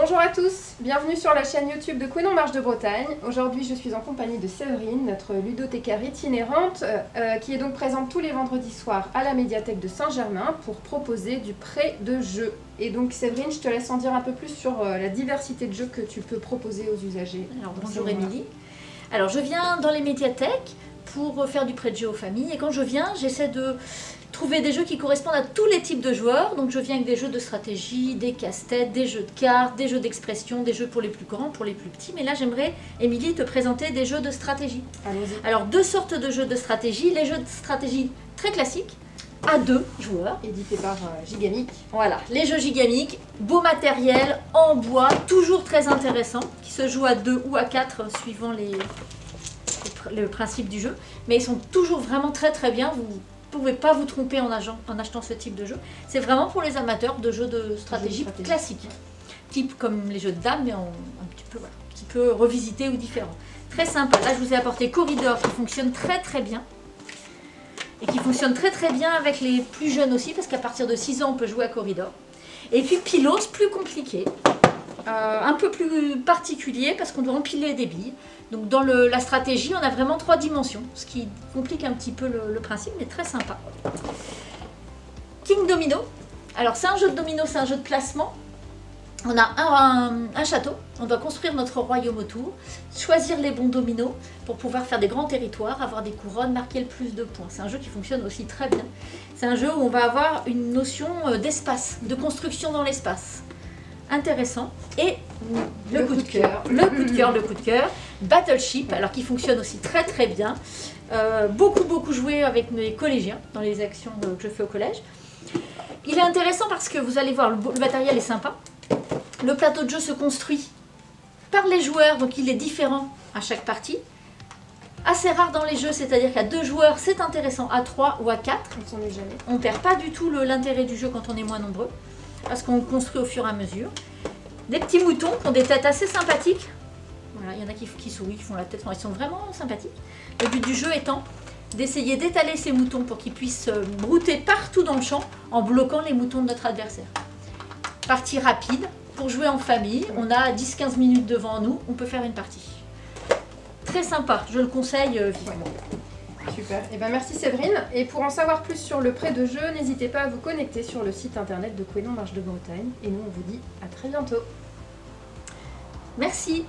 Bonjour à tous, bienvenue sur la chaîne YouTube de Quenon Marche de Bretagne. Aujourd'hui je suis en compagnie de Séverine, notre ludothécaire itinérante, qui est donc présente tous les vendredis soirs à la médiathèque de Saint-Germain pour proposer du prêt de jeux. Et donc Séverine, je te laisse en dire un peu plus sur la diversité de jeux que tu peux proposer aux usagers. Alors bonjour Émilie. Alors je viens dans les médiathèques pour faire du prêt de jeux aux familles et quand je viens j'essaie de trouver des jeux qui correspondent à tous les types de joueurs. Donc je viens avec des jeux de stratégie, des casse-têtes, des jeux de cartes, des jeux d'expression, des jeux pour les plus grands, pour les plus petits. Mais là j'aimerais, Émilie, te présenter des jeux de stratégie. Allons-y. Alors deux sortes de jeux de stratégie. Les jeux de stratégie très classiques, à 2 joueurs. Édité par Gigamic. Voilà, les jeux Gigamic, beau matériel, en bois, toujours très intéressant, qui se joue à 2 ou à 4 suivant le principe du jeu. Mais ils sont toujours vraiment très très bien. Vous ne pouvez pas vous tromper en achetant ce type de jeu. C'est vraiment pour les amateurs de jeux de stratégie classiques. Type comme les jeux de dames, mais un petit peu revisité ou différent. Très sympa. Là, je vous ai apporté Corridor qui fonctionne très très bien. Et qui fonctionne très très bien avec les plus jeunes aussi, parce qu'à partir de 6 ans, on peut jouer à Corridor. Et puis Pylos, plus compliqué. Un peu plus particulier, parce qu'on doit empiler des billes. Donc dans la stratégie, on a vraiment 3 dimensions, ce qui complique un petit peu le principe, mais très sympa. King Domino. Alors c'est un jeu de domino, c'est un jeu de placement. On a un château, on doit construire notre royaume autour, choisir les bons dominos pour pouvoir faire des grands territoires, avoir des couronnes, marquer le plus de points. C'est un jeu qui fonctionne aussi très bien. C'est un jeu où on va avoir une notion d'espace, de construction dans l'espace. Intéressant. Et le coup de cœur, Battleship, alors qui fonctionne aussi très très bien. Beaucoup joué avec mes collégiens dans les actions que je fais au collège. Il est intéressant parce que vous allez voir, le matériel est sympa. Le plateau de jeu se construit par les joueurs, donc il est différent à chaque partie. Assez rare dans les jeux, c'est-à-dire qu'à 2 joueurs, c'est intéressant, à 3 ou à 4. On ne perd pas du tout l'intérêt du jeu quand on est moins nombreux, parce qu'on construit au fur et à mesure. Des petits moutons qui ont des têtes assez sympathiques. Voilà, il y en a qui sourient, qui font la tête, enfin, ils sont vraiment sympathiques. Le but du jeu étant d'essayer d'étaler ces moutons pour qu'ils puissent brouter partout dans le champ en bloquant les moutons de notre adversaire. Partie rapide. Pour jouer en famille, on a 10-15 minutes devant nous, on peut faire une partie. Très sympa, je le conseille vivement. Super, et ben merci Séverine. Et pour en savoir plus sur le prêt de jeu, n'hésitez pas à vous connecter sur le site internet de Quenon Marche de Bretagne. Et nous on vous dit à très bientôt. Merci.